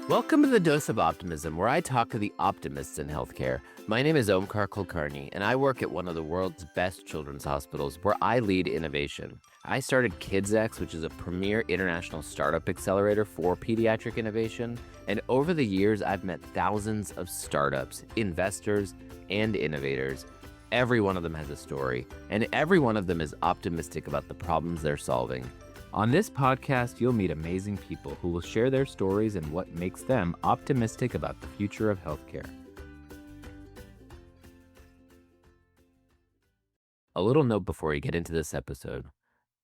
Welcome to the Dose of Optimism, where I talk to the optimists in healthcare. My name is Omkar Kulkarni, and I work at one of the world's best children's hospitals, where I lead innovation. I started KidsX, which is a premier international startup accelerator for pediatric innovation. And over the years, I've met thousands of startups, investors, and innovators. Every one of them has a story, and every one of them is optimistic about the problems they're solving. On this podcast, you'll meet amazing people who will share their stories and what makes them optimistic about the future of healthcare. A little note before you get into this episode.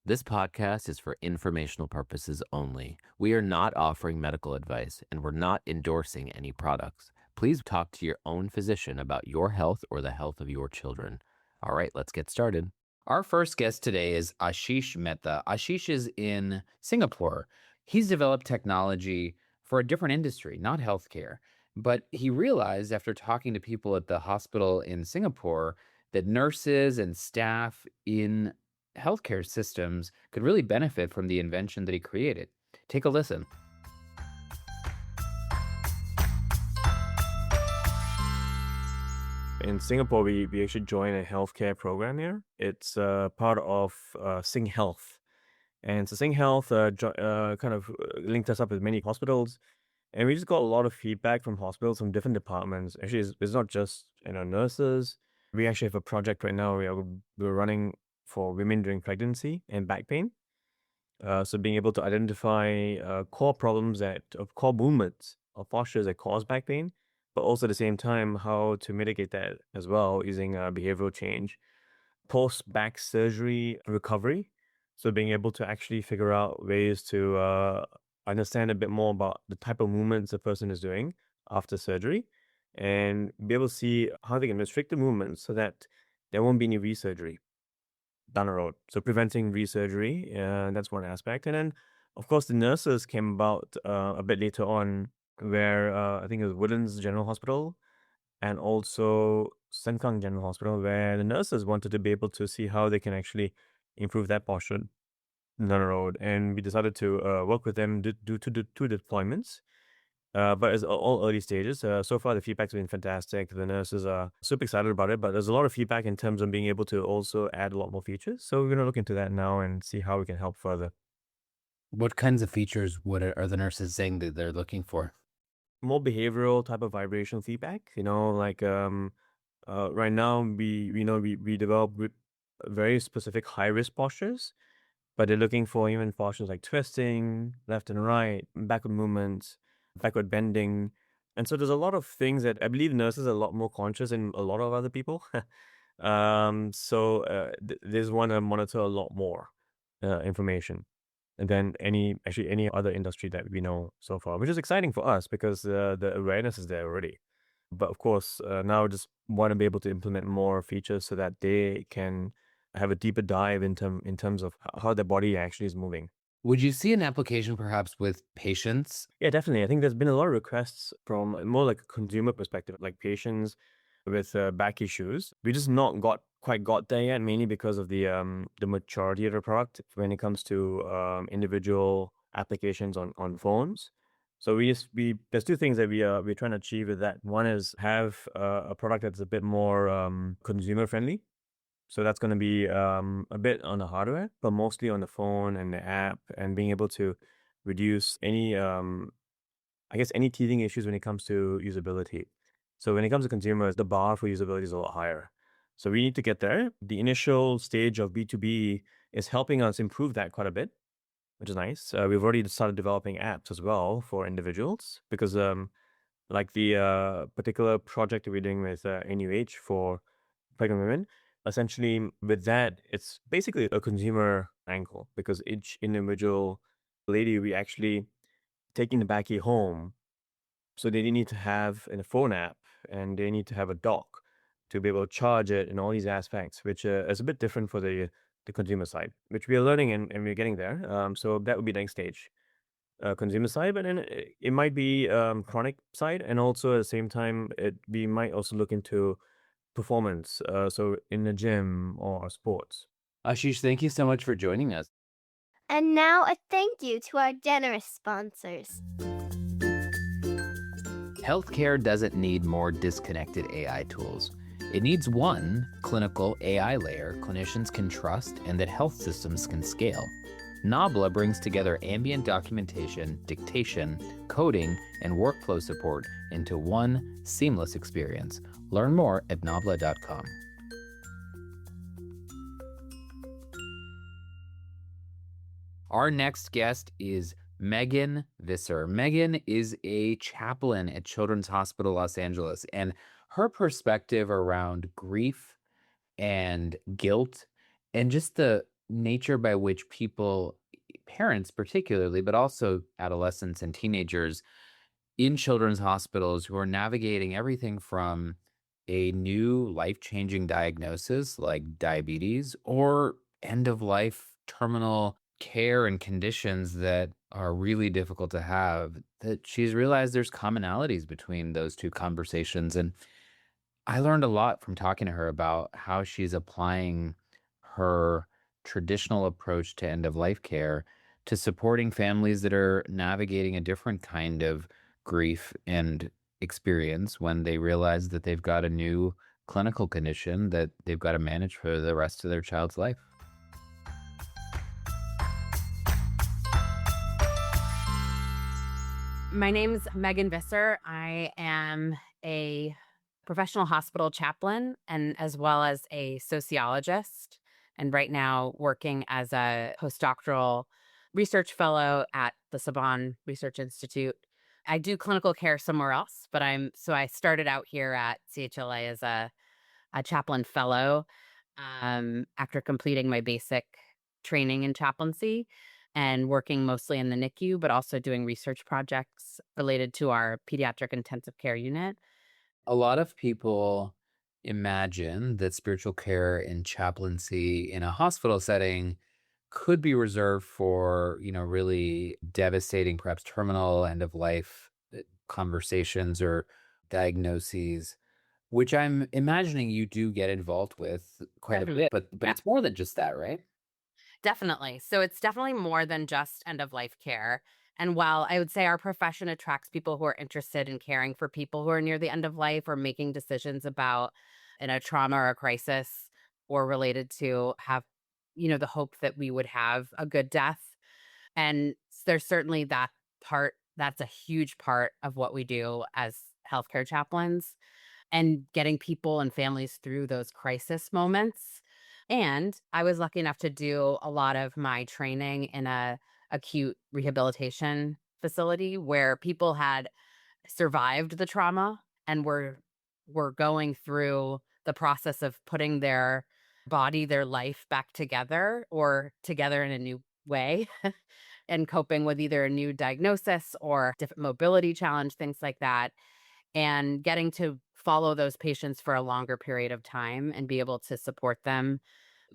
This podcast is for informational purposes only. We are not offering medical advice, and we're not endorsing any products. Please talk to your own physician about your health or the health of your children. All right, let's get started. Our first guest today is Aashish Mehta. Aashish is in Singapore. He's developed technology for a different industry, not healthcare. But he realized after talking to people at the hospital in Singapore that nurses and staff in healthcare systems could really benefit from the invention that he created. Take a listen. In Singapore, we actually joined a healthcare program here. It's part of Sing Health. And so Sing Health linked us up with many hospitals. And we just got a lot of feedback from hospitals from different departments. Actually, it's not just nurses. We actually have a project right now we're running for women during pregnancy and back pain. So being able to identify core problems core movements or postures that cause back pain, but also at the same time, how to mitigate that as well using behavioral change. Post-back surgery recovery. So being able to actually figure out ways to understand a bit more about the type of movements a person is doing after surgery and be able to see how they can restrict the movements so that there won't be any resurgery down the road. So preventing resurgery, that's one aspect. And then, of course, the nurses came about a bit later on where I think it was Woodlands General Hospital and also Sengkang General Hospital, where the nurses wanted to be able to see how they can actually improve that posture down the road. And we decided to work with them due to the two deployments. But it's all early stages. So far, the feedback's been fantastic. The nurses are super excited about it, but there's a lot of feedback in terms of being able to also add a lot more features. So we're going to look into that now and see how we can help further. What kinds of features are the nurses saying that they're looking for? More behavioral type of vibrational feedback. Like right now we develop very specific high risk postures, but they're looking for even postures like twisting, left and right, backward movements, backward bending. And so there's a lot of things that I believe nurses are a lot more conscious than a lot of other people. There's one to monitor a lot more information than any other industry that we know so far, which is exciting for us because the awareness is there already. But of course, now just want to be able to implement more features so that they can have a deeper dive in terms of how their body actually is moving. Would you see an application perhaps with patients? Yeah, definitely. I think there's been a lot of requests from more like a consumer perspective, like patients with back issues. We just not quite got there yet, mainly because of the maturity of the product when it comes to individual applications on phones. So there's two things that we're trying to achieve with that. One is have a product that's a bit more consumer friendly. So that's going to be a bit on the hardware, but mostly on the phone and the app, and being able to reduce any teething issues when it comes to usability. So when it comes to consumers, the bar for usability is a lot higher. So we need to get there. The initial stage of B2B is helping us improve that quite a bit, which is nice. We've already started developing apps as well for individuals because like the particular project that we're doing with NUH for pregnant women, essentially with that, it's basically a consumer angle because each individual lady, we actually taking the Backy home. So they need to have a phone app and they need to have a dock to be able to charge it and all these aspects, which is a bit different for the consumer side, which we are learning and we're getting there. So that would be the next stage, consumer side, but then it might be chronic side. And also at the same time, we might also look into performance. So in the gym or sports. Aashish, thank you so much for joining us. And now a thank you to our generous sponsors. Healthcare doesn't need more disconnected AI tools. It needs one clinical AI layer clinicians can trust and that health systems can scale. Nabla brings together ambient documentation, dictation, coding, and workflow support into one seamless experience. Learn more at nabla.com. Our next guest is Megan Visser. Megan is a chaplain at Children's Hospital Los Angeles, and her perspective around grief and guilt and just the nature by which people, parents particularly, but also adolescents and teenagers in children's hospitals who are navigating everything from a new life-changing diagnosis like diabetes or end-of-life terminal care and conditions that are really difficult to have, that she's realized there's commonalities between those two conversations. And I learned a lot from talking to her about how she's applying her traditional approach to end of life care to supporting families that are navigating a different kind of grief and experience when they realize that they've got a new clinical condition that they've got to manage for the rest of their child's life. My name's Megan Visser. I am a professional hospital chaplain and as well as a sociologist, and right now working as a postdoctoral research fellow at the Saban Research Institute. I do clinical care somewhere else, but I started out here at CHLA as a chaplain fellow after completing my basic training in chaplaincy and working mostly in the NICU, but also doing research projects related to our pediatric intensive care unit. A lot of people imagine that spiritual care and chaplaincy in a hospital setting could be reserved for, really devastating, perhaps terminal end of life conversations or diagnoses, which I'm imagining you do get involved with quite a bit, but Yeah. it's more than just that, right? Definitely. So it's definitely more than just end of life care. And while I would say our profession attracts people who are interested in caring for people who are near the end of life or making decisions about in a trauma or a crisis or related to have, the hope that we would have a good death. And there's certainly that part, that's a huge part of what we do as healthcare chaplains and getting people and families through those crisis moments. And I was lucky enough to do a lot of my training in a acute rehabilitation facility where people had survived the trauma and were going through the process of putting their body, their life back together or together in a new way and coping with either a new diagnosis or different mobility challenge, things like that, and getting to follow those patients for a longer period of time and be able to support them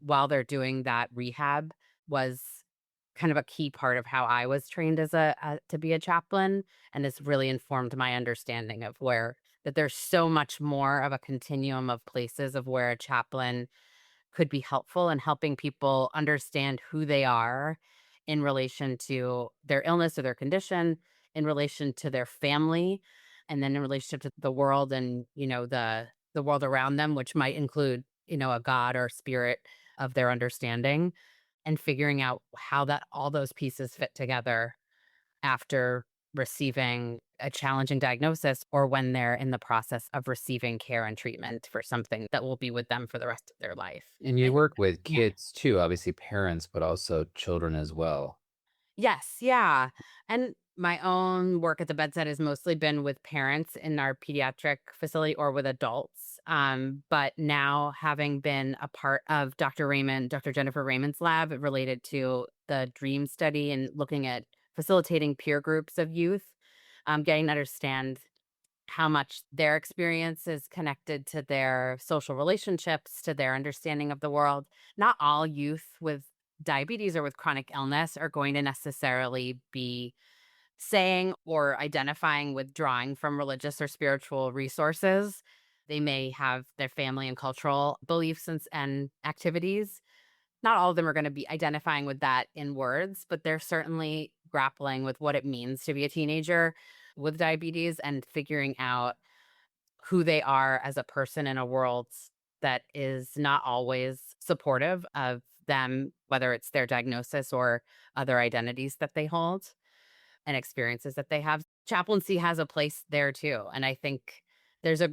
while they're doing that rehab was kind of a key part of how I was trained as to be a chaplain, and has really informed my understanding of where that there's so much more of a continuum of places of where a chaplain could be helpful in helping people understand who they are in relation to their illness or their condition, in relation to their family, and then in relationship to the world and, the world around them, which might include, a God or spirit of their understanding, and figuring out how that all those pieces fit together after receiving a challenging diagnosis or when they're in the process of receiving care and treatment for something that will be with them for the rest of their life. And you work with Yeah. kids too, obviously parents, but also children as well. Yes, yeah. And my own work at the bedside has mostly been with parents in our pediatric facility or with adults. But now having been a part of Dr. Jennifer Raymond's lab related to the DREAM study and looking at facilitating peer groups of youth, getting to understand how much their experience is connected to their social relationships, to their understanding of the world. Not all youth with diabetes or with chronic illness are going to necessarily be saying or identifying with drawing from religious or spiritual resources. They may have their family and cultural beliefs and activities. Not all of them are going to be identifying with that in words, but they're certainly grappling with what it means to be a teenager, with diabetes and figuring out who they are as a person in a world that is not always supportive of them, whether it's their diagnosis or other identities that they hold and experiences that they have. Chaplaincy has a place there too. And I think there's a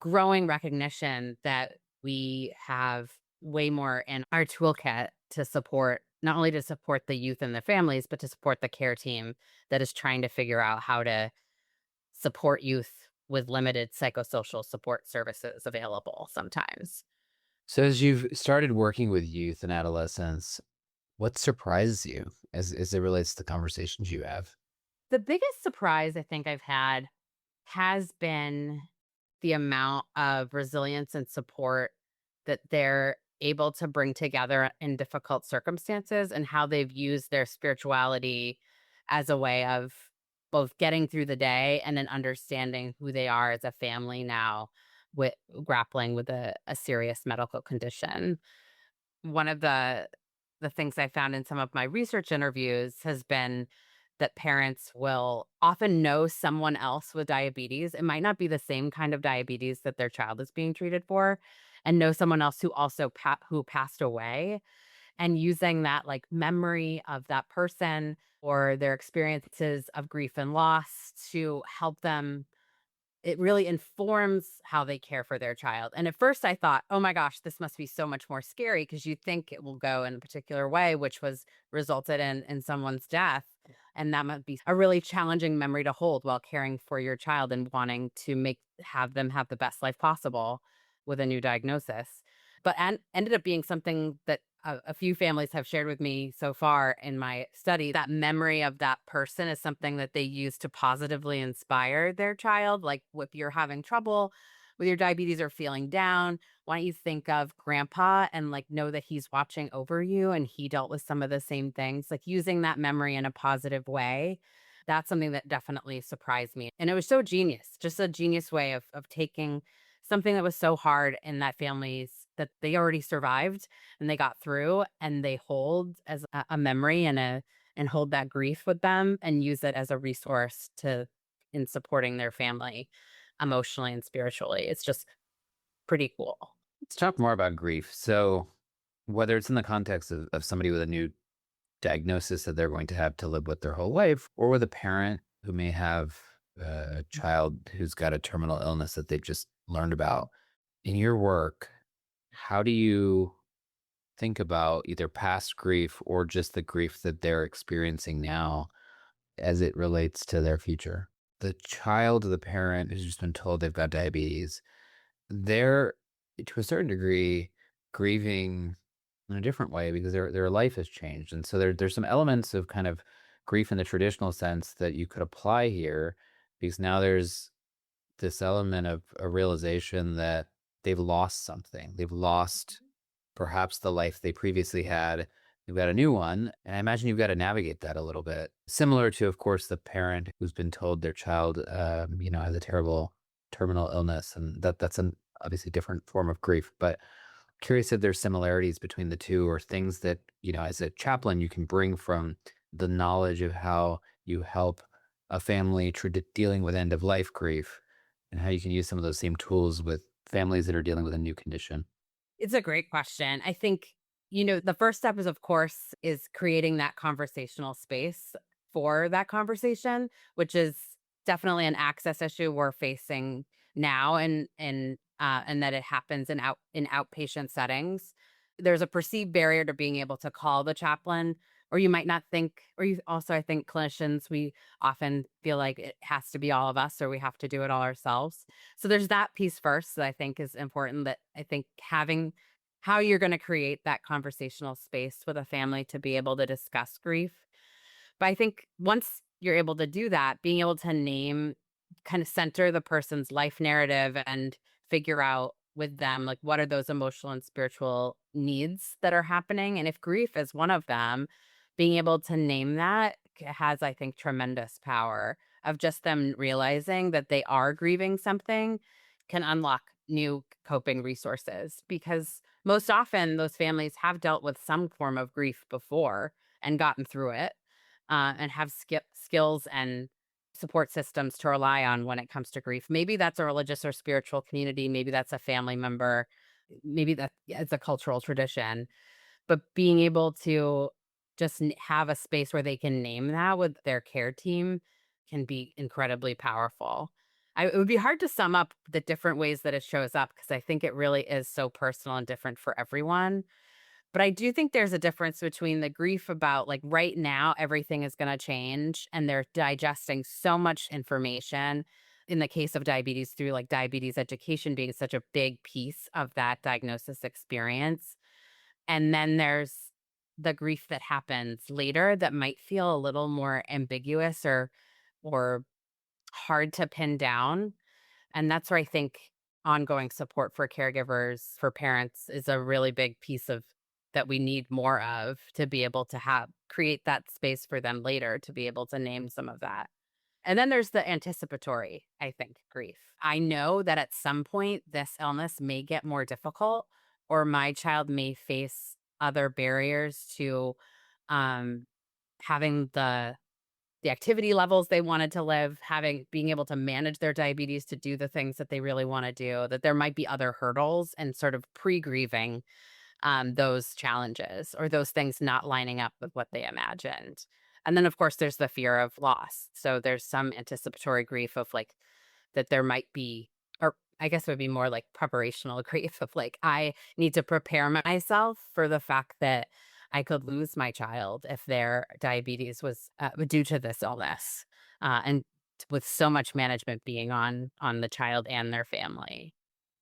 growing recognition that we have way more in our toolkit to support, not only to support the youth and the families, but to support the care team that is trying to figure out how to support youth with limited psychosocial support services available sometimes. So as you've started working with youth and adolescents, what surprises you as it relates to the conversations you have? The biggest surprise I think I've had has been the amount of resilience and support that they're able to bring together in difficult circumstances, and how they've used their spirituality as a way of both getting through the day and then understanding who they are as a family now, with grappling with a serious medical condition. One of the things I found in some of my research interviews has been that parents will often know someone else with diabetes. It might not be the same kind of diabetes that their child is being treated for, and know someone else who also who passed away, and using that like memory of that person or their experiences of grief and loss to help them. It really informs how they care for their child. And at first I thought, oh my gosh, this must be so much more scary, because you think it will go in a particular way, which was resulted in someone's death. And that might be a really challenging memory to hold while caring for your child and wanting to have them have the best life possible with a new diagnosis. But ended up being something that a few families have shared with me so far in my study. That memory of that person is something that they use to positively inspire their child. Like, if you're having trouble with your diabetes or feeling down, why don't you think of grandpa and like know that he's watching over you and he dealt with some of the same things, like using that memory in a positive way. That's something that definitely surprised me. And it was so genius, just a genius way of taking something that was so hard in that family's that they already survived and they got through, and they hold as a memory and hold that grief with them and use it as a resource to in supporting their family emotionally and spiritually. It's just pretty cool. Let's talk more about grief. So whether it's in the context of somebody with a new diagnosis that they're going to have to live with their whole life, or with a parent who may have a child who's got a terminal illness that they've just learned about. In your work, how do you think about either past grief or just the grief that they're experiencing now as it relates to their future? The child of the parent who's just been told they've got diabetes, they're to a certain degree grieving in a different way because their life has changed. And so there's some elements of kind of grief in the traditional sense that you could apply here, because now there's this element of a realization that they've lost something. They've lost perhaps the life they previously had. They've got a new one. And I imagine you've got to navigate that a little bit. Similar to, of course, the parent who's been told their child, has a terrible terminal illness. And that's an obviously different form of grief. But curious if there's similarities between the two, or things that, as a chaplain, you can bring from the knowledge of how you help a family dealing with end of life grief, and how you can use some of those same tools with families that are dealing with a new condition. It's a great question. I think, the first step is, of course, is creating that conversational space for that conversation, which is definitely an access issue we're facing now, and that it happens in outpatient settings. There's a perceived barrier to being able to call the chaplain, or you might not think, or you also, I think clinicians, we often feel like it has to be all of us, or we have to do it all ourselves. So there's that piece first that I think is important, that I think having how you're going to create that conversational space with a family to be able to discuss grief. But I think once you're able to do that, being able to kind of center the person's life narrative and figure out with them, like, what are those emotional and spiritual needs that are happening? And if grief is one of them, being able to name that has, I think, tremendous power of just them realizing that they are grieving something can unlock new coping resources, because most often those families have dealt with some form of grief before and gotten through it, and have skills and support systems to rely on when it comes to grief. Maybe that's a religious or spiritual community. Maybe that's a family member. Maybe that it's a cultural tradition. But being able to just have a space where they can name that with their care team can be incredibly powerful. It would be hard to sum up the different ways that it shows up because I think it really is so personal and different for everyone. But I do think there's a difference between the grief about like right now, everything is going to change and they're digesting so much information in the case of diabetes through like diabetes education being such a big piece of that diagnosis experience. And then there's the grief that happens later that might feel a little more ambiguous or hard to pin down. And that's where I think ongoing support for caregivers, for parents is a really big piece of that we need more of to be able to have create that space for them later to be able to name some of that. And then there's the anticipatory, I think, grief. I know that at some point this illness may get more difficult or my child may face other barriers to um, having the activity levels they wanted to live, being able to manage their diabetes to do the things that they really want to do, that there might be other hurdles and sort of pre-grieving those challenges or those things not lining up with what they imagined. And then, of course, there's the fear of loss. So there's some anticipatory grief of like that there might be, or I guess it would be more like preparational grief of like, I need to prepare myself for the fact that I could lose my child if their diabetes was due to this illness, and with so much management being on the child and their family.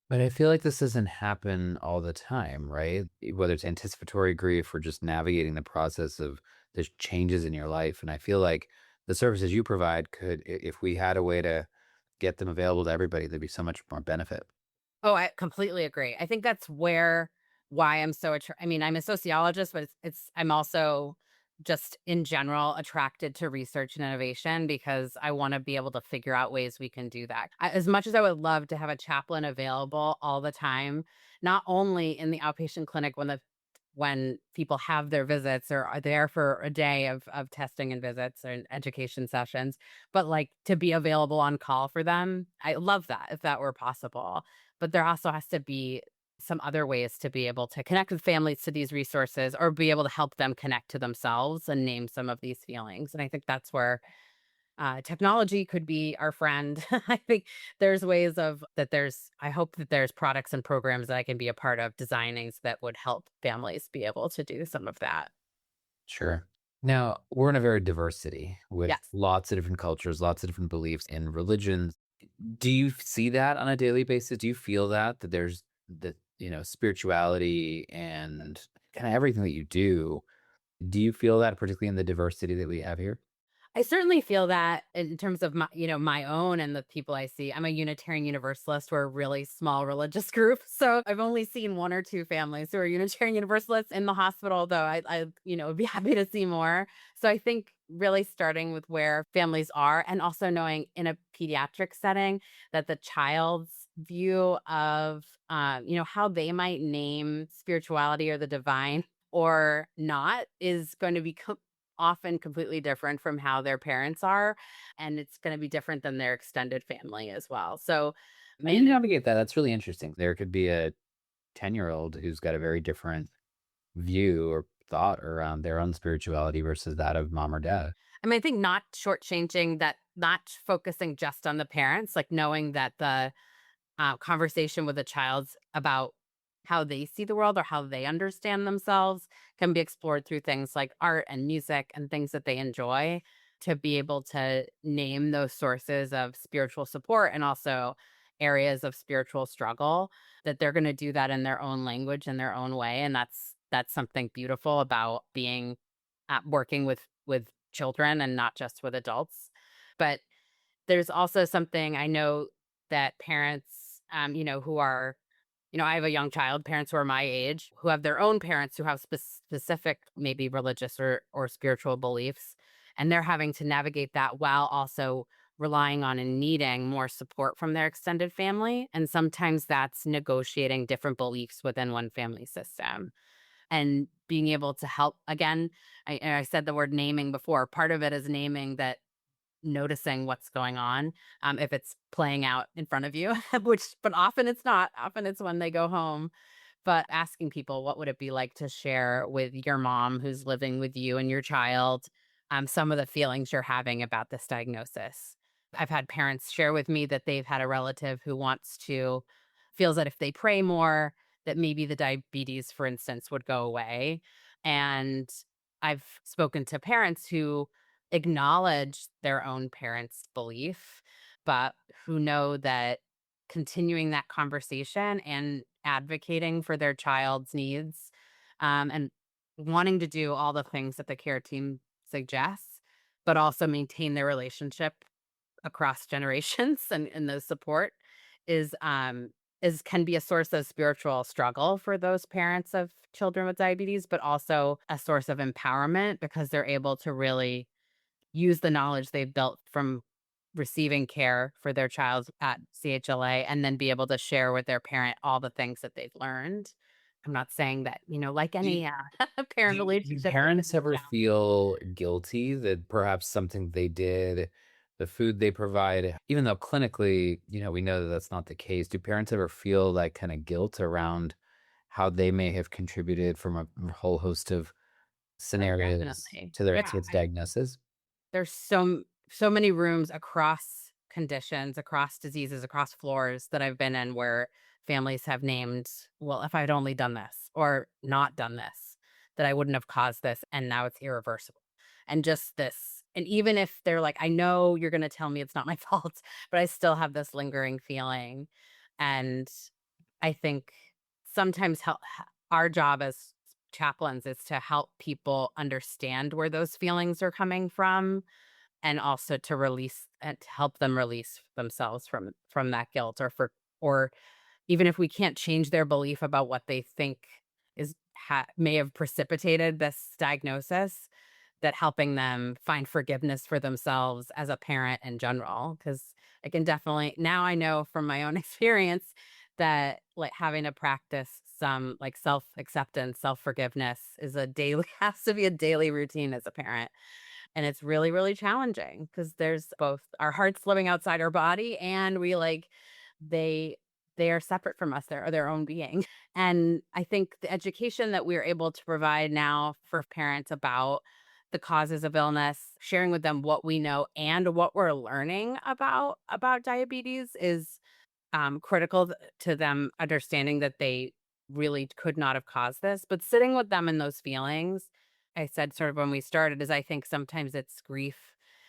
But I feel like this doesn't happen all the time, right? Whether it's anticipatory grief or just navigating the process of the changes in your life. And I feel like the services you provide could, if we had a way to get them available to everybody, there'd be so much more benefit. Oh, I completely agree. I think that's why I'm so I mean, I'm a sociologist, but I'm also just in general attracted to research and innovation because I want to be able to figure out ways we can do that. As much as I would love to have a chaplain available all the time, not only in the outpatient clinic when people have their visits or are there for a day of testing and visits and education sessions, but like to be available on call for them. I love that if that were possible. But there also has to be some other ways to be able to connect with families to these resources or be able to help them connect to themselves and name some of these feelings. And I think that's where technology could be our friend. I think there's ways of that there's, I hope that there's products and programs that I can be a part of designing that would help families be able to do some of that. Sure. Now, we're in a very diverse city with Yes. lots of different cultures, lots of different beliefs and religions. Do you see that on a daily basis? Do you feel that there's the, spirituality and kind of everything that you do? Do you feel that particularly in the diversity that we have here? I certainly feel that in terms of my own and the people I see. I'm a Unitarian Universalist. We're a really small religious group. So I've only seen one or two families who are Unitarian Universalists in the hospital, though I would be happy to see more. So I think really starting with where families are and also knowing in a pediatric setting that the child's view of, how they might name spirituality or the divine or not is going to be often completely different from how their parents are, and it's gonna be different than their extended family as well. So, How do you navigate that? That's really interesting. There could be a 10-year-old who's got a very different view or thought around their own spirituality versus that of mom or dad. I mean, I think not shortchanging that, not focusing just on the parents, like knowing that the conversation with a child about how they see the world or how they understand themselves can be explored through things like art and music and things that they enjoy to be able to name those sources of spiritual support and also areas of spiritual struggle that they're going to do that in their own language in their own way, and that's something beautiful about being working with children and not just with adults. But there's also something I know that parents, who are, I have a young child, parents who are my age, who have their own parents who have specific, maybe religious or spiritual beliefs. And they're having to navigate that while also relying on and needing more support from their extended family. And sometimes that's negotiating different beliefs within one family system and being able to help. Again, I said the word naming before. Part of it is naming that noticing what's going on, if it's playing out in front of you, but often it's not. Often it's when they go home. But asking people, what would it be like to share with your mom who's living with you and your child, some of the feelings you're having about this diagnosis? I've had parents share with me that they've had a relative who feels that if they pray more, that maybe the diabetes, for instance, would go away. And I've spoken to parents who acknowledge their own parents' belief, but who know that continuing that conversation and advocating for their child's needs, and wanting to do all the things that the care team suggests, but also maintain their relationship across generations and the support is can be a source of spiritual struggle for those parents of children with diabetes, but also a source of empowerment because they're able to really use the knowledge they've built from receiving care for their child at CHLA and then be able to share with their parent all the things that they've learned. I'm not saying that, like Do any parent do relationship, parents ever feel guilty that perhaps something they did, the food they provide, even though clinically, we know that that's not the case, do parents ever feel like kind of guilt around how they may have contributed from a whole host of scenarios definitely. to their Yeah. kid's diagnosis? There's so many rooms across conditions, across diseases, across floors that I've been in where families have named, well, if I'd only done this or not done this, that I wouldn't have caused this, and now it's irreversible. And just this, and even if they're like, I know you're going to tell me it's not my fault, but I still have this lingering feeling. And I think sometimes our job as chaplains is to help people understand where those feelings are coming from, and also to release and to help them release themselves from that guilt, or even if we can't change their belief about what they think may have precipitated this diagnosis, that helping them find forgiveness for themselves as a parent in general. Because I can definitely, now I know from my own experience that like having to practice some like self-acceptance, self-forgiveness has to be a daily routine as a parent. And it's really, really challenging because there's both our hearts living outside our body, and they they are separate from us. They're their own being. And I think the education that we're able to provide now for parents about the causes of illness, sharing with them what we know and what we're learning about diabetes is critical to them understanding that they really could not have caused this. But sitting with them in those feelings, I said sort of when we started, is I think sometimes it's grief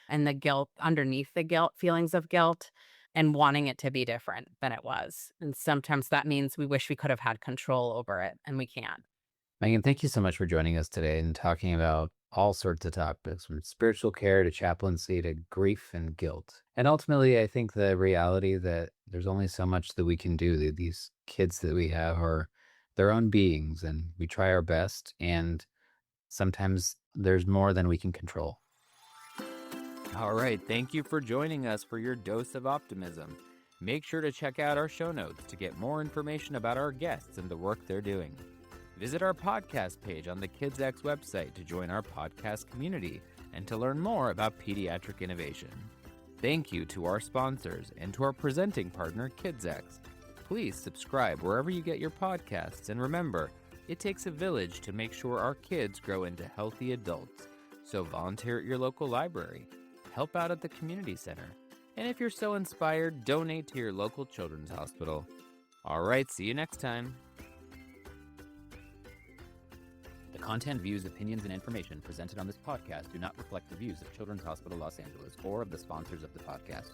and the guilt underneath the guilt, feelings of guilt, and wanting it to be different than it was. And sometimes that means we wish we could have had control over it, and we can't. Megan, thank you so much for joining us today and talking about all sorts of topics from spiritual care to chaplaincy to grief and guilt. And ultimately, I think the reality that there's only so much that we can do. These kids that we have are their own beings, and we try our best. And sometimes there's more than we can control. All right. Thank you for joining us for your dose of optimism. Make sure to check out our show notes to get more information about our guests and the work they're doing. Visit our podcast page on the KidsX website to join our podcast community and to learn more about pediatric innovation. Thank you to our sponsors and to our presenting partner, KidsX. Please subscribe wherever you get your podcasts, and remember, it takes a village to make sure our kids grow into healthy adults. So volunteer at your local library, help out at the community center, and if you're so inspired, donate to your local children's hospital. All right, see you next time. The content, views, opinions, and information presented on this podcast do not reflect the views of Children's Hospital Los Angeles or of the sponsors of the podcast.